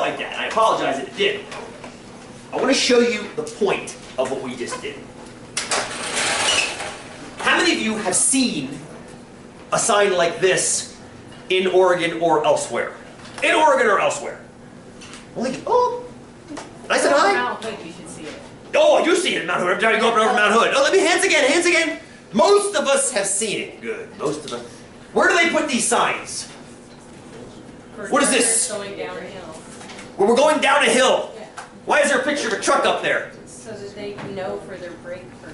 like that. I apologize if it did. I want to show you the point of what we just did. How many of you have seen a sign like this in Oregon or elsewhere? In Oregon or elsewhere? Oh, I said hi. Mount Hood, you should see it. Oh, I do see it in Mount Hood. I'm trying to go up and over Mount Hood. Oh, let me, hands again, hands again. Most of us have seen it. Good, most of us. Where do they put these signs? What is this? Going down a hill. Where we're going down a hill. Yeah. Why is there a picture of a truck up there? So that they know for their brake for.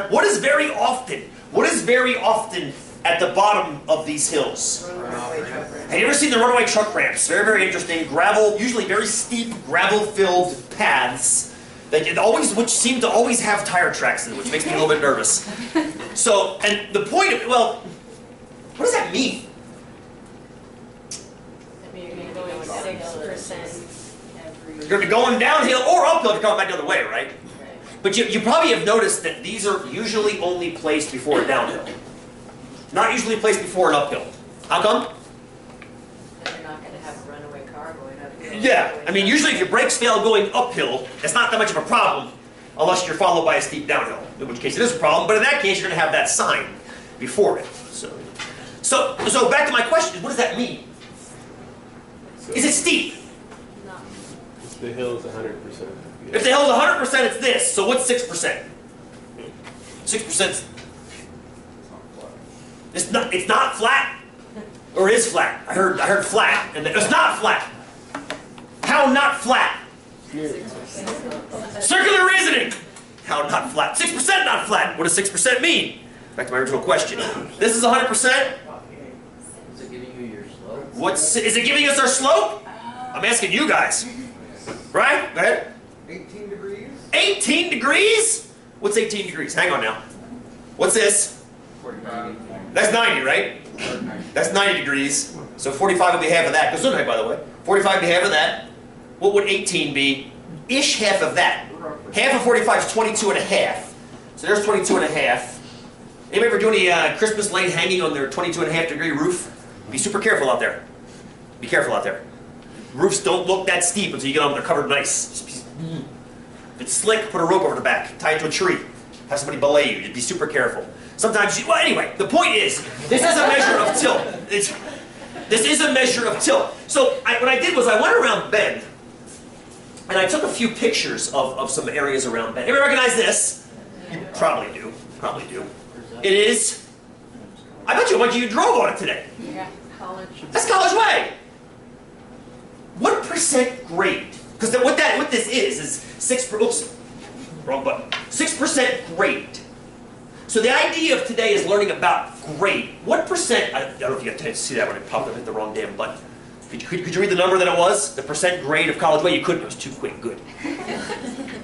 What is very often? What is very often at the bottom of these hills? Runaway truck ramp. Have you ever seen the runaway truck ramps? Very, very interesting. Gravel, usually very steep, gravel-filled paths that always, which seem to always have tire tracks in them, which makes me a little bit nervous. So, and the point of, well, what does that mean? I mean, you're going 6% every. You're going to be going downhill or uphill if you're coming back the other way, right? But you probably have noticed that these are usually only placed before a downhill. Not usually placed before an uphill. How come? But you're not going to have a runaway car going uphill. Yeah, I mean, usually if your brakes fail going uphill, it's not that much of a problem unless you're followed by a steep downhill, in which case it is a problem, but in that case you're going to have that sign before it. So back to my question, what does that mean? Is it steep? No. The hill is 100%. If the hill's 100%, it's this, so what's 6%? 6%, it's not flat, or it is flat. I heard flat, and it's not flat. How not flat? Circular reasoning. How not flat? 6% not flat. What does 6% mean? Back to my original question. This is 100%. Is it giving you your slope? Is it giving us our slope? I'm asking you guys. Right? Go ahead. 18 degrees? 18 degrees? What's 18 degrees? Hang on now. What's this? 45. That's 90, right? That's 90 degrees. So 45 would be half of that. Good night, by the way. 45 would be half of that. What would 18 be? Ish half of that. Half of 45 is 22 and a half. So there's 22 and a half. Anybody ever do any Christmas light hanging on their 22 and a half degree roof? Be super careful out there. Be careful out there. Roofs don't look that steep until you get on them. They're covered nice. If it's slick, put a rope over the back. Tie it to a tree. Have somebody belay you. Just be super careful. Sometimes well, anyway, the point is, this is a measure of tilt. This is a measure of tilt. So what I did was I went around Bend, and I took a few pictures of some areas around Bend. Anybody recognize this? You probably do. Probably do. It is, I bet you a bunch of you drove on it today. Yeah, college. That's College Way. What percent grade? Because what this is 6% grade. So the idea of today is learning about grade. What percent, I don't know if you got to see that when it popped up, hit the wrong damn button. Could you read the number that it was? The percent grade of College Way? You couldn't, it was too quick, good.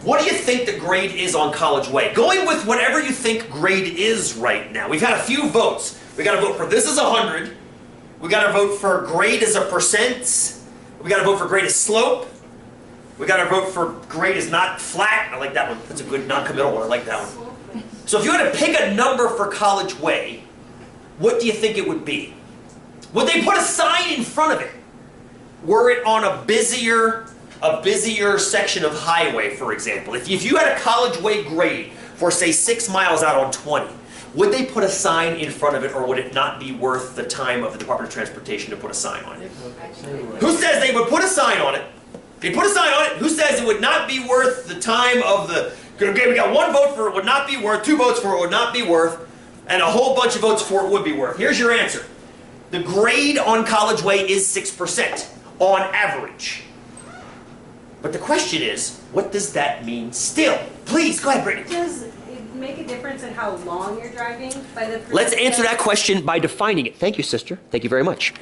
What do you think the grade is on College Way? Going with whatever you think grade is right now. We've had a few votes. We got to vote for this is 100. We got to vote for grade as a percent. We got to vote for grade as slope. We got to vote for grade as not flat. I like that one. That's a good non-committal one. I like that one. So if you had to pick a number for College Way, what do you think it would be? Would they put a sign in front of it? Were it on a busier section of highway, for example? If you had a College Way grade for, say, 6 miles out on 20, would they put a sign in front of it, or would it not be worth the time of the Department of Transportation to put a sign on it? Who says they would put a sign on it? They put a sign on it. Who says it would not be worth the time of the... Okay, we got 1 vote for it would not be worth, 2 votes for it would not be worth, and a whole bunch of votes for it would be worth. Here's your answer. The grade on College Way is 6% on average. But the question is, what does that mean still? Please, go ahead, Brittany. Does it make a difference in how long you're driving by the... Let's answer that question by defining it. Thank you, sister. Thank you very much.